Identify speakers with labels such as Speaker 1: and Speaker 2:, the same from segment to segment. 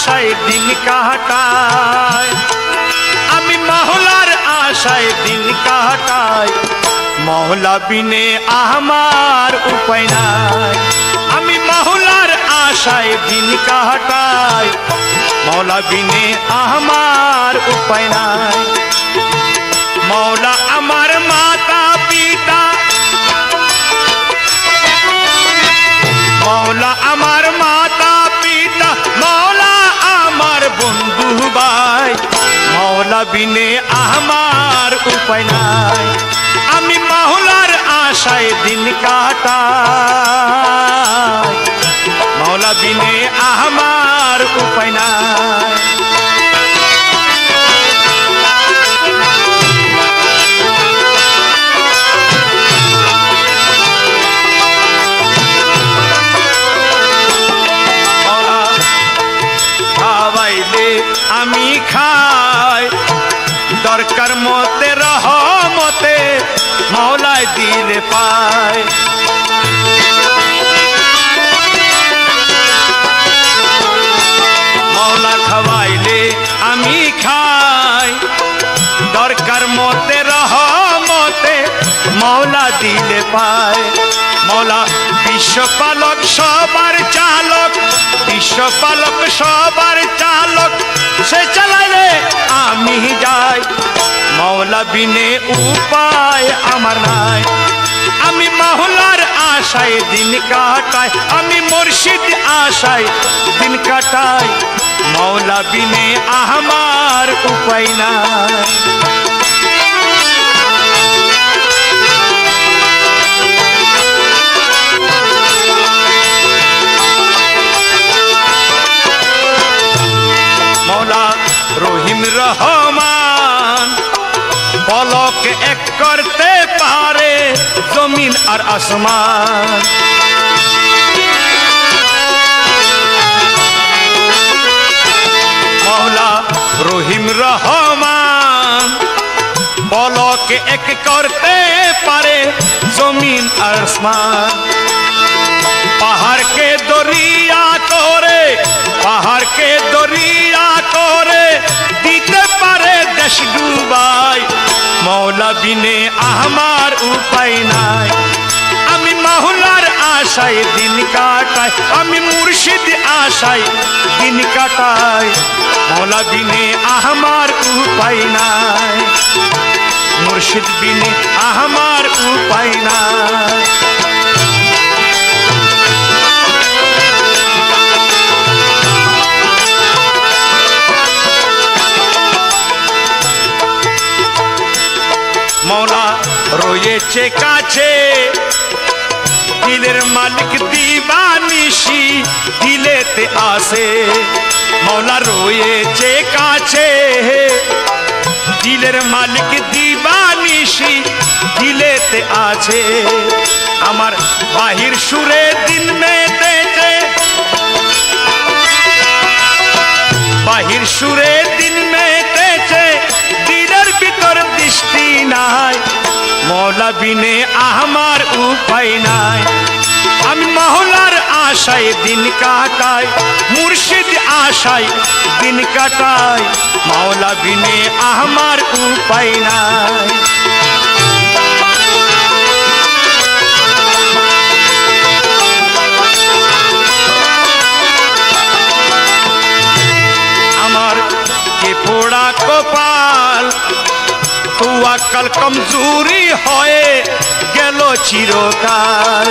Speaker 1: আশায় দিন কাটাই, আমি মওলার আশায় দিন কাটাই, মওলা বিনে আমার উপায় নাই। আমি মওলার আশায় দিন কাটাই, মওলা বিনে আমার উপায় নাই। মওলা আমার মাতা পিতা, মওলা আমার মাতা পিতা, মওলা আমার বন্ধু ভাই, মওলা বিনে আমার উপায় নাই। আমি মওলার আশায় দিন কাটাই, মওলা বিনে আমার উপায় নাই। আমি খাই দরকার মতে রহমতে মওলায় দিলে পায়। মওলা খাওয়াইলে আমি খাই দরকার মতে রহমতে মওলা দিলে পায়। মওলা বিশ্বপালক সবার চালক, বিশ্বপালক সবার চালক, সে চালাইলে আমি যাই, মওলা বিনে উপায় আমার নাই। আমি মওলার আশায় দিন কাটাই, আমি মুর্শিদ আশায় দিন কাটাই, মওলা বিনে আমার উপায় নাই। মওলা রহিম রহমান পলক এক করতে পারে জমিন আর আসমান। মওলা রহিম রহমান পলক এক করতে পারে জমিন আর আসমান। পাহাড়কে দরিয়া করে, পাহাড়কে দরিয়া করে দিতে পারে দেশ ডুবাই, মওলা বিনে আমার উপায় নাই। আমি মওলার আশায় দিন কাটাই, আমি মুর্শিদ আশায় দিন কাটাই, মওলা বিনে আমার উপায় নাই। মুর্শিদ বিনে আমার উপায় নাই। মওলা রয়েছে কাছে, দিলের মালিক দিবানিশি দিলেতে আসে। মওলা রয়েছে কাছে, দিলের মালিক দিবানিশি দিলেতে আছে। আমার বাহির সুরে দিন মেতেছে, বাহির সুরে দিন মেতেছে, দিলের ভিতর দৃষ্টি নাই, মওলা বিনে আমার উপায় নাই। আমি মওলার আশায় দিন কাটাই, মুর্শিদ আশায় দিন কাটাই, মওলা বিনে আমার উপায় নাই। আমার কে পোড়া কপাল, তুয়াক্কাল কমজোরি হয়ে গেল চিরকাল।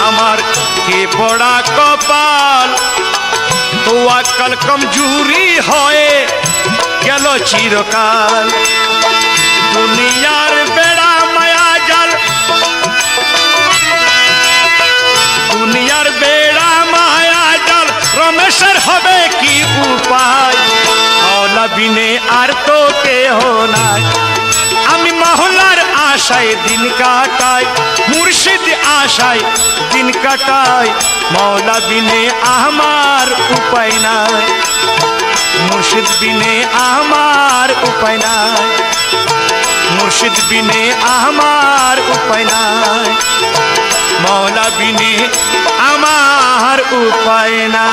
Speaker 1: আমার কে পোড়া কপাল, তুয়াক্কাল কমজোরি হয়ে গেল চিরকাল। দুনিয়ার বেড়া মায়া জাল, দুনিয়ার বেড়া মায়া জাল, রমেশের হবে কি উপায়, মওলা বিনে আর তো কেহ নাই। আমি মওলার আশায় দিন কাটাই, মুর্শিদ আশায় দিন কাটাই, মওলা বিনে আমার উপায় নাই। মুর্শিদ বিনে আমার উপায় নাই, মুর্শিদ বিনে আমার উপায় নাই। মওলা বিনে আমার উপায় না।